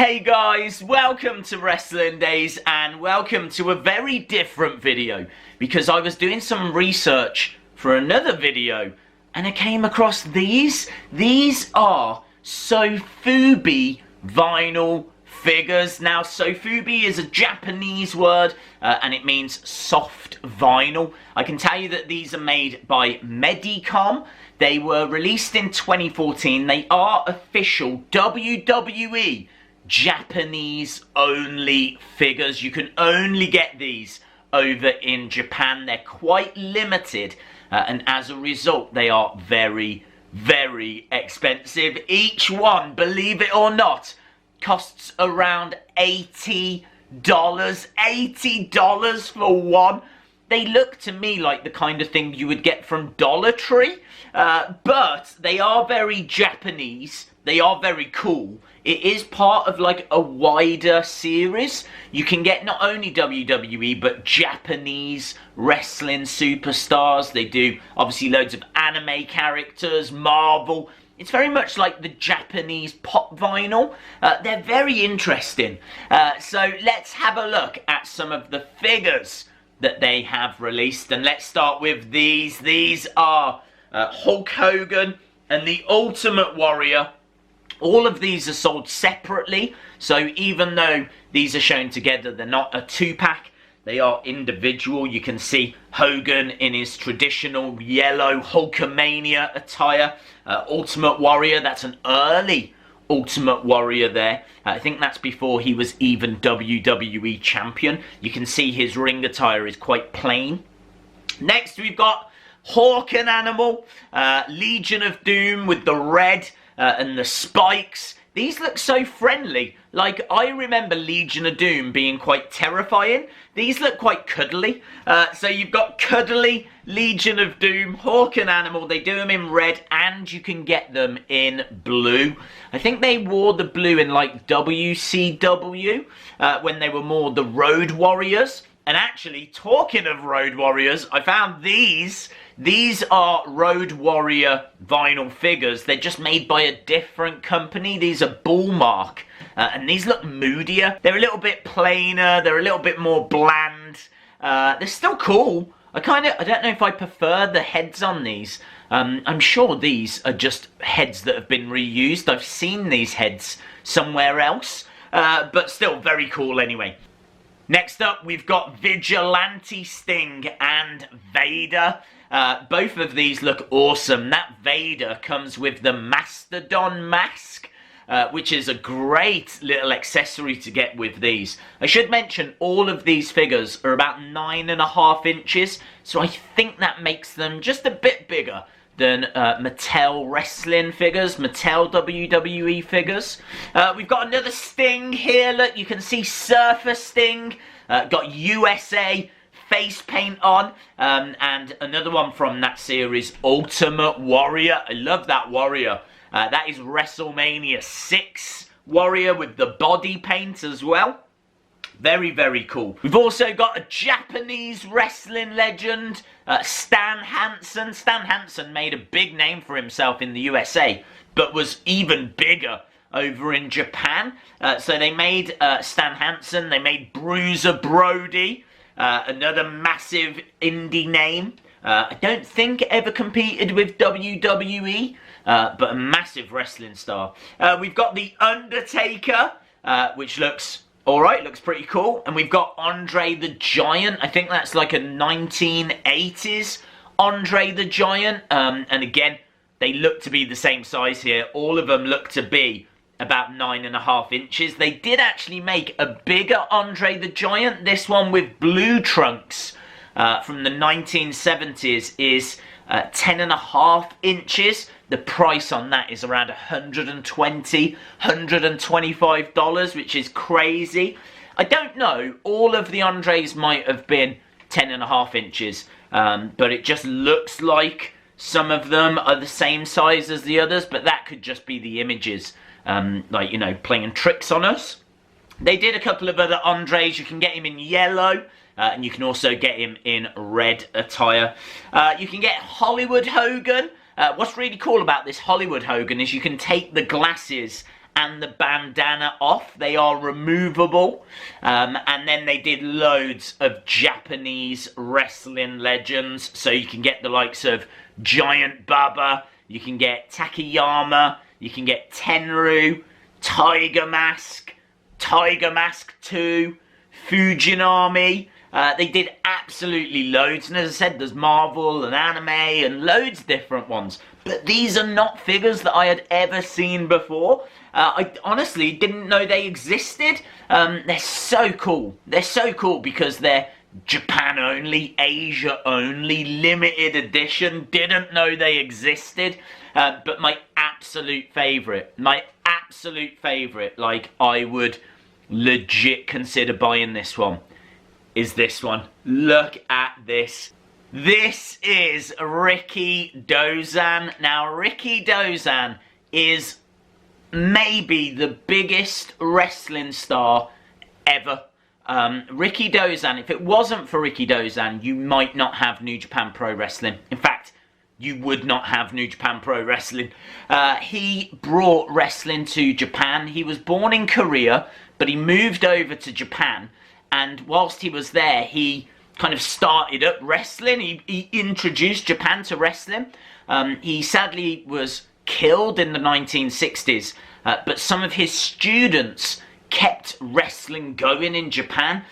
Hey guys, welcome to Wrestling Days and welcome to a very different video because I was doing some research for another video and I came across these. These are Sofubi vinyl figures. Now, Sofubi is a Japanese word and it means soft vinyl. I can tell you that these are made by Medicom. They were released in 2014. They are official WWE Japanese only figures. You can only get these over in Japan. They're quite limited and as a result they are very, very expensive. Each one, believe it or not, costs around $80. $80 for one. They look to me like the kind of thing you would get from Dollar Tree, but they are very Japanese. They are very cool. It is part of like a wider series. You can get not only WWE, but Japanese wrestling superstars. They do obviously loads of anime characters, Marvel. It's very much like the Japanese pop vinyl. They're very interesting. So let's have a look at some of the figures that they have released. And let's start with these. These are Hulk Hogan and the Ultimate Warrior. All of these are sold separately, so even though these are shown together, they're not a two-pack, they are individual. You can see Hogan in his traditional yellow Hulkamania attire. Ultimate Warrior, that's an early Ultimate Warrior there. I think that's before he was even WWE champion. You can see his ring attire is quite plain. Next we've got Hogan NWO, Legion of Doom with the red and the spikes. These look so friendly. Like, I remember Legion of Doom being quite terrifying. These look quite cuddly. So you've got cuddly Legion of Doom, Hogan NWO. They do them in red and you can get them in blue. I think they wore the blue in like WCW when they were more the Road Warriors. And actually, talking of Road Warriors, I found these. These are Road Warrior vinyl figures. They're just made by a different company. These are Bullmark. And these look moodier. They're a little bit plainer. They're a little bit more bland. They're still cool. I don't know if I prefer the heads on these. I'm sure these are just heads that have been reused. I've seen these heads somewhere else. But still very cool anyway. Next up, we've got Vigilante, Sting, and Vader. Both of these look awesome. That Vader comes with the Mastodon mask, which is a great little accessory to get with these. I should mention all of these figures are about 9.5 inches, so I think that makes them just a bit bigger than Mattel wrestling figures, Mattel WWE figures. We've got another Sting here. Look, you can see Surfer Sting. Got USA face paint on. And another one from that series, Ultimate Warrior. I love that Warrior. That is WrestleMania 6 Warrior with the body paint as well. Very, very cool. We've also got a Japanese wrestling legend, Stan Hansen. Stan Hansen made a big name for himself in the USA, but was even bigger over in Japan. So they made Stan Hansen. They made Bruiser Brody, another massive indie name. I don't think ever competed with WWE, but a massive wrestling star. We've got the Undertaker, which looks alright, looks pretty cool. And we've got Andre the Giant. I think that's like a 1980s Andre the Giant. And again, they look to be the same size here. All of them look to be about 9.5 inches. They did actually make a bigger Andre the Giant. This one with blue trunks from the 1970s is 10.5 inches. The price on that is around $120, $125, which is crazy. I don't know. All of the Andres might have been 10.5 inches, but it just looks like some of them are the same size as the others, but that could just be the images, like, you know, playing tricks on us. They did a couple of other Andres. You can get him in yellow, and you can also get him in red attire. You can get Hollywood Hogan. What's really cool about this Hollywood Hogan is you can take the glasses and the bandana off. They are removable. And then they did loads of Japanese wrestling legends. So you can get the likes of Giant Baba, you can get Takayama, you can get Tenryu, Tiger Mask 2, Fujinami. They did absolutely loads, and as I said, there's Marvel and anime and loads of different ones. But these are not figures that I had ever seen before. I honestly didn't know they existed. They're so cool. They're so cool because they're Japan only, Asia only, limited edition. Didn't know they existed. But my absolute favourite, like I would legit consider buying this one, is this one. Look at this. This is Ricky Dozin. Now, Ricky Dozin is maybe the biggest wrestling star ever. Ricky Dozin, if it wasn't for Ricky Dozin, you might not have New Japan Pro Wrestling. In fact, you would not have New Japan Pro Wrestling. He brought wrestling to Japan. He was born in Korea, but he moved over to Japan. And whilst he was there, he kind of started up wrestling. He introduced Japan to wrestling. He sadly was killed in the 1960s, but some of his students kept wrestling going in Japan.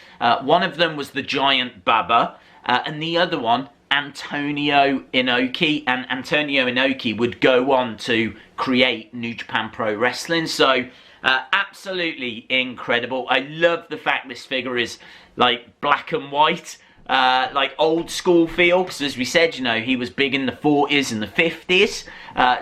One of them was the Giant Baba, and the other one, Antonio Inoki. And Antonio Inoki would go on to create New Japan Pro Wrestling. So absolutely incredible. I love the fact this figure is like black and white, like old school feel, because as we said, you know, he was big in the 40s and the 50s.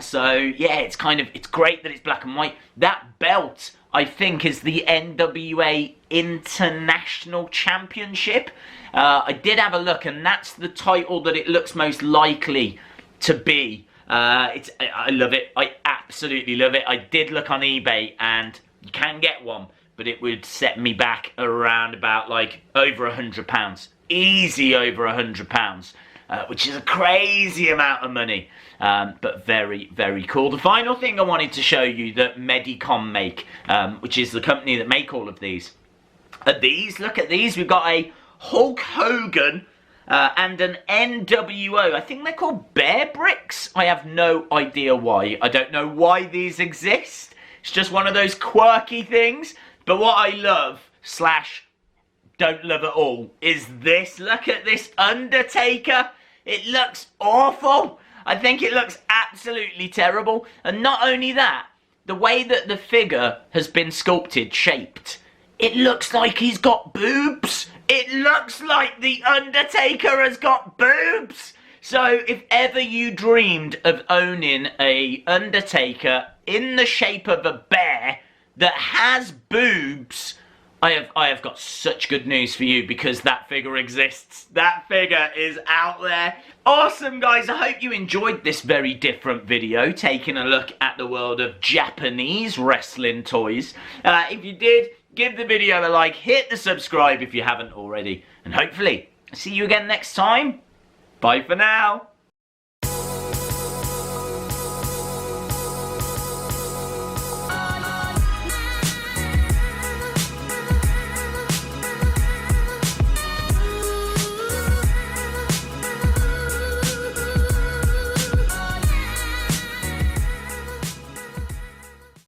So yeah, it's great that it's black and white. That belt, I think, is the NWA International Championship. I did have a look, and that's the title that it looks most likely to be. I love it. I absolutely love it. I did look on eBay, and you can get one, but it would set me back around about like over £100. Easy over £100, which is a crazy amount of money, but very, very cool. The final thing I wanted to show you that Medicom make, which is the company that make all of these, are these. Look at these. We've got a Hulk Hogan and an NWO. I think they're called Bear Bricks. I have no idea why. I don't know why these exist. It's just one of those quirky things. But what I love / don't love at all is this. Look at this Undertaker. It looks awful. I think it looks absolutely terrible. And not only that, the way that the figure has been sculpted, shaped, it looks like he's got boobs. It looks like the Undertaker has got boobs. So if ever you dreamed of owning a Undertaker in the shape of a bear that has boobs, I have got such good news for you, because that figure exists. That figure is out there. Awesome, guys. I hope you enjoyed this very different video, taking a look at the world of Japanese wrestling toys. If you did, give the video a like, hit the subscribe if you haven't already, and hopefully I'll see you again next time. Bye for now.